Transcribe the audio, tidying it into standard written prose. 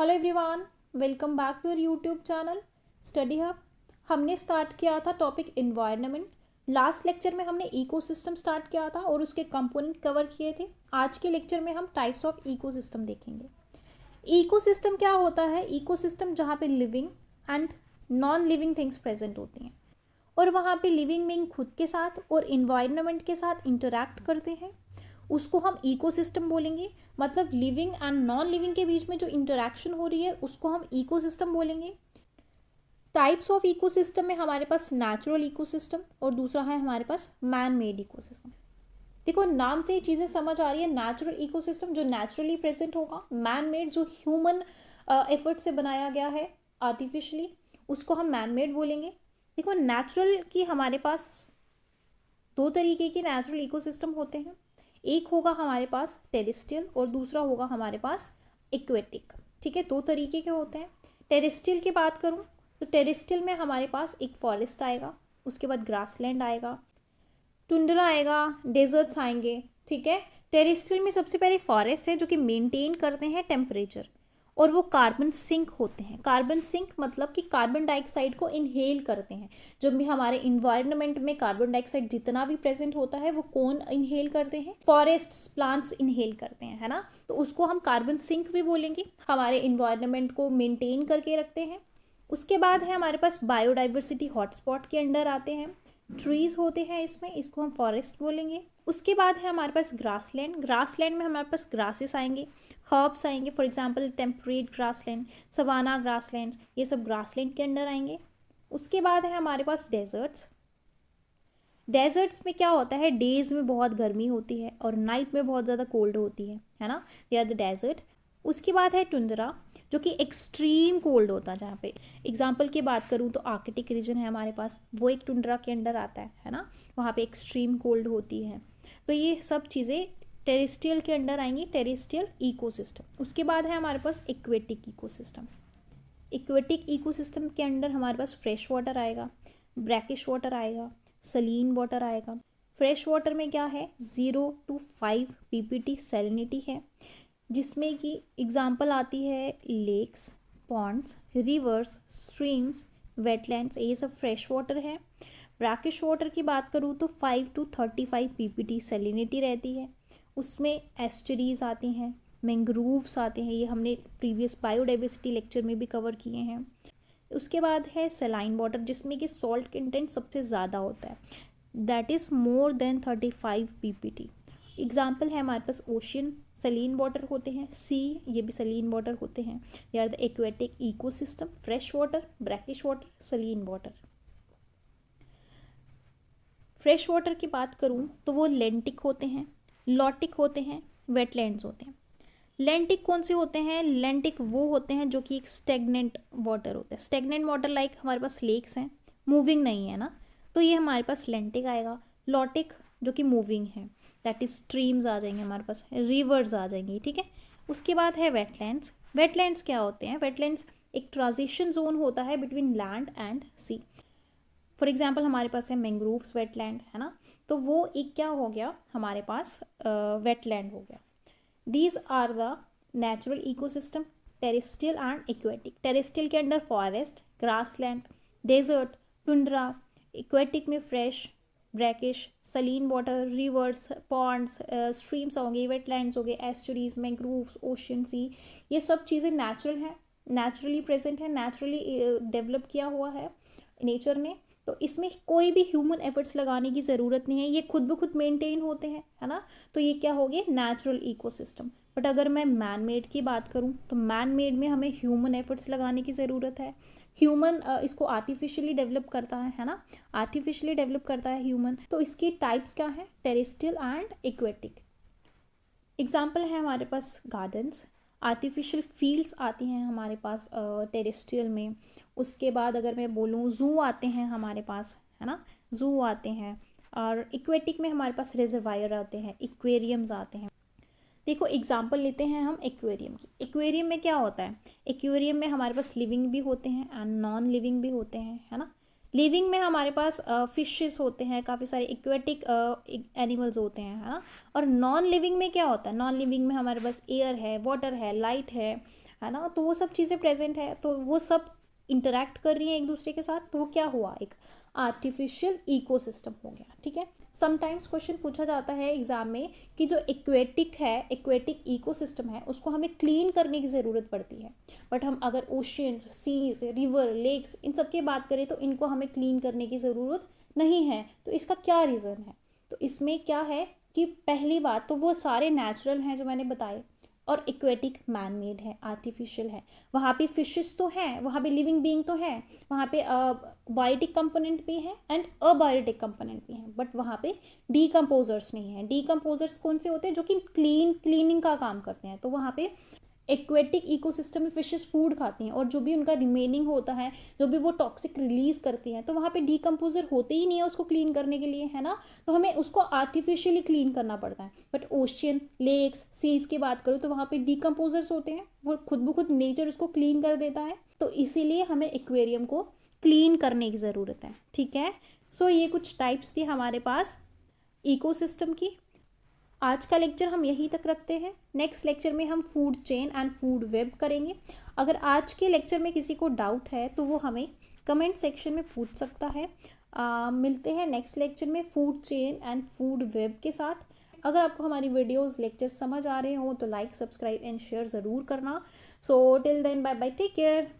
Hello everyone, welcome back to your YouTube channel study hub. हमने start किया था topic environment. Last lecture में हमने इकोसिस्टम स्टार्ट किया था और उसके कंपोनेंट कवर किए थे। आज के लेक्चर में हम टाइप्स ऑफ इकोसिस्टम देखेंगे। इकोसिस्टम क्या होता है? इकोसिस्टम जहाँ पे living and non living things present होती हैं और वहाँ पे लिविंग बीइंग खुद के साथ और इन्वायरमेंट के साथ इंटरैक्ट करते हैं, उसको हम इकोसिस्टम बोलेंगे। मतलब लिविंग एंड नॉन लिविंग के बीच में जो इंटरैक्शन हो रही है उसको हम इकोसिस्टम बोलेंगे। टाइप्स ऑफ इकोसिस्टम में हमारे पास नेचुरल इकोसिस्टम और दूसरा है हमारे पास मैन मेड इकोसिस्टम। देखो, नाम से ही चीज़ें समझ आ रही है। नेचुरल इकोसिस्टम जो नेचुरली प्रेजेंट होगा, मैन मेड जो ह्यूमन एफर्ट से बनाया गया है आर्टिफिशियली, उसको हम मैन मेड बोलेंगे। देखो, नेचुरल की हमारे पास दो तरीके के नेचुरल इकोसिस्टम होते हैं। एक होगा हमारे पास टेरेस्ट्रियल और दूसरा होगा हमारे पास एक्वेटिक। ठीक है, दो तरीके के होते हैं। टेरेस्ट्रियल की बात करूं तो टेरेस्ट्रियल में हमारे पास एक फॉरेस्ट आएगा, उसके बाद ग्रासलैंड आएगा, टुंड्रा आएगा, डेजर्ट्स आएंगे। ठीक है, टेरेस्ट्रियल में सबसे पहले फॉरेस्ट है जो कि मेंटेन करते हैं टेम्परेचर और वो कार्बन सिंक होते हैं। कार्बन सिंक मतलब कि कार्बन डाइऑक्साइड को इनहेल करते हैं। जब भी हमारे इन्वायरमेंट में कार्बन डाइऑक्साइड जितना भी प्रेजेंट होता है वो कौन इनहेल करते हैं? फॉरेस्ट प्लांट्स इनहेल करते हैं, है ना। तो उसको हम कार्बन सिंक भी बोलेंगे। हमारे इन्वायरमेंट को मेंटेन करके रखते हैं। उसके बाद है हमारे पास बायोडाइवर्सिटी हॉटस्पॉट के अंडर आते हैं। ट्रीज होते हैं इसमें, इसको हम फॉरेस्ट बोलेंगे। उसके बाद है हमारे पास ग्रासलैंड। ग्रासलैंड में हमारे पास ग्रासेस आएंगे, हर्ब्स आएंगे। For example temperate grassland, savanna grasslands, ये सब ग्रासलैंड के अंडर आएंगे। उसके बाद है हमारे पास डेजर्ट्स। डेजर्ट्स में क्या होता है? डेज में बहुत गर्मी होती है और नाइट में बहुत ज़्यादा कोल्ड होती है ना। They are the desert. उसके बाद है टुंड्रा जो कि एक्सट्रीम कोल्ड होता है। जहाँ पे एग्जाम्पल की बात करूँ तो आर्कटिक रीजन है हमारे पास, वो एक टुंड्रा के अंडर आता है ना। वहाँ पे एक्सट्रीम कोल्ड होती है। तो ये सब चीज़ें टेरेस्ट्रियल के अंडर आएंगी, टेरेस्ट्रियल इकोसिस्टम। उसके बाद है हमारे पास एक्वेटिक इकोसिस्टम। एक्वेटिक इकोसिस्टम के अंडर हमारे पास फ्रेश वाटर आएगा, ब्रैकिश वाटर आएगा, सलीन वाटर आएगा। फ्रेश वाटर में क्या है? 0 to 5 ppt सैलिनिटी है, जिसमें कि एग्जाम्पल आती है lakes, ponds, rivers, streams, wetlands, ये सब फ्रेश वाटर है। ब्रैकिश वाटर की बात करूँ तो 5 to 35 ppt सैलिनिटी रहती है। उसमें एस्चुरीज आती हैं, मैंग्रोव्स आते हैं, ये हमने प्रीवियस बायोडाइवर्सिटी लेक्चर में भी कवर किए हैं। उसके बाद है सलाइन वाटर जिसमें कि सॉल्ट कंटेंट सबसे ज़्यादा होता है, that is more than 35 ppt। Example है हमारे पास ओशियन, सलीन वाटर होते हैं, सी, ये भी सलीन वाटर होते हैं। They are the aquatic ecosystem. Fresh water, brackish water, saline water. Fresh water की बात करूँ तो वो लेंटिक होते हैं, लॉटिक होते हैं, वेटलैंड्स होते हैं। लेंटिक कौन से होते हैं? लेंटिक वो होते हैं जो कि एक स्टेगनेंट वाटर होता है। स्टेगनेंट वाटर लाइक हमारे पास लेक्स हैं, मूविंग नहीं है ना, तो ये हमारे पास लेंटिक आएगा। लॉटिक जो कि मूविंग है, दैट इज स्ट्रीम्स आ जाएंगे हमारे पास, रिवर्स आ जाएंगी। ठीक है, उसके बाद है वेटलैंड्स। वेटलैंड्स क्या होते हैं? वेटलैंड्स एक ट्रांजिशन जोन होता है between land and sea. For example हमारे पास है मैंग्रोव्स वेटलैंड, है ना, तो वो एक क्या हो गया हमारे पास? वेटलैंड हो गया। These are the natural ecosystem, terrestrial and aquatic. Terrestrial के under forest, grassland, desert, tundra. Aquatic में fresh, brackish, saline water, rivers, ponds, streams होंगे, वेटलैंड्स हो गए, एस्चुरीज, मैंग्रोव्स, ओशन, सी। ये सब चीज़ें नेचुरल हैं, नेचुरली प्रेजेंट है, नेचुरली डेवलप किया हुआ है नेचर ने। तो इसमें कोई भी ह्यूमन एफर्ट्स लगाने की ज़रूरत नहीं है, ये खुद ब खुद मेंटेन होते हैं, है ना। तो ये क्या हो गया? Natural ecosystem. बट अगर मैं मैन मेड की बात करूँ तो मैन मेड में हमें ह्यूमन एफर्ट्स लगाने की ज़रूरत है। ह्यूमन इसको आर्टिफिशियली डेवलप करता है ना, आर्टिफिशियली डेवलप करता है ह्यूमन। तो इसकी टाइप्स क्या है? Terrestrial and aquatic. एग्जाम्पल है हमारे पास गार्डन्स, आर्टिफिशियल फील्ड्स आती हैं हमारे पास टेरेस्ट्रियल में। उसके बाद अगर मैं बोलूँ ज़ू आते हैं हमारे पास, है ना, ज़ू आते हैं। और इक्वेटिक में हमारे पास रिजर्वायर आते हैं, इक्वेरियम्स आते हैं। देखो एग्जाम्पल लेते हैं हम एक्वेरियम की। एक्वेरियम में क्या होता है? एक्वेरियम में हमारे पास लिविंग भी होते हैं एंड नॉन लिविंग भी होते हैं, है ना। लिविंग में हमारे पास फिशेस होते हैं, काफ़ी सारे एक्वेटिक एनिमल्स होते हैं, हाँ। और नॉन लिविंग में क्या होता है? नॉन लिविंग में हमारे पास एयर है, वाटर है, लाइट है, है ना। तो वो सब चीज़ें प्रेजेंट है, तो वो सब इंटरेक्ट कर रही हैं एक दूसरे के साथ, तो वो क्या हुआ, एक आर्टिफिशियल इकोसिस्टम हो गया। ठीक है, समटाइम्स क्वेश्चन पूछा जाता है एग्जाम में कि जो एक्वेटिक है, एक्वेटिक इकोसिस्टम है, उसको हमें क्लीन करने की ज़रूरत पड़ती है। बट हम अगर ओशियंस, सीज, रिवर, लेक्स, इन सब की बात करें तो इनको हमें क्लीन करने की ज़रूरत नहीं है। तो इसका क्या रीज़न है? तो इसमें क्या है कि पहली बात तो वो सारे नेचुरल हैं जो मैंने बताए, और इक्वेटिक मैन मेड है, आर्टिफिशियल है। वहाँ पे फिशेस तो हैं, वहाँ पे लिविंग बीइंग तो है, वहाँ पे बायोटिक कंपोनेंट भी है एंड अबायोटिक कंपोनेंट भी है, बट वहाँ पे डीकम्पोजर्स नहीं है। डीकम्पोजर्स कौन से होते हैं? जो कि क्लीनिंग का काम करते हैं। तो वहाँ पे एक्वेटिक इकोसिस्टम में फिशेस फूड खाती हैं, और जो भी उनका रिमेनिंग होता है, जो भी वो टॉक्सिक रिलीज़ करती हैं, तो वहाँ पे डीकम्पोजर होते ही नहीं है उसको क्लीन करने के लिए, है ना। तो हमें उसको आर्टिफिशियली क्लीन करना पड़ता है। बट ओशियन, लेक्स, सीज की बात करूँ तो वहाँ पे डीकम्पोजर्स होते हैं, वो खुद ब खुद नेचर उसको क्लीन कर देता है। तो इसीलिए हमें एक्वेरियम को क्लीन करने की ज़रूरत है। ठीक है, सो ये कुछ टाइप्स थी हमारे पास इकोसिस्टम की। आज का लेक्चर हम यहीं तक रखते हैं। नेक्स्ट लेक्चर में हम food chain and food web करेंगे। अगर आज के लेक्चर में किसी को डाउट है तो वो हमें कमेंट सेक्शन में पूछ सकता है। मिलते हैं नेक्स्ट लेक्चर में food chain and food web के साथ। अगर आपको हमारी वीडियोस लेक्चर समझ आ रहे हो तो लाइक, सब्सक्राइब एंड शेयर ज़रूर करना। So till then, bye bye, take care.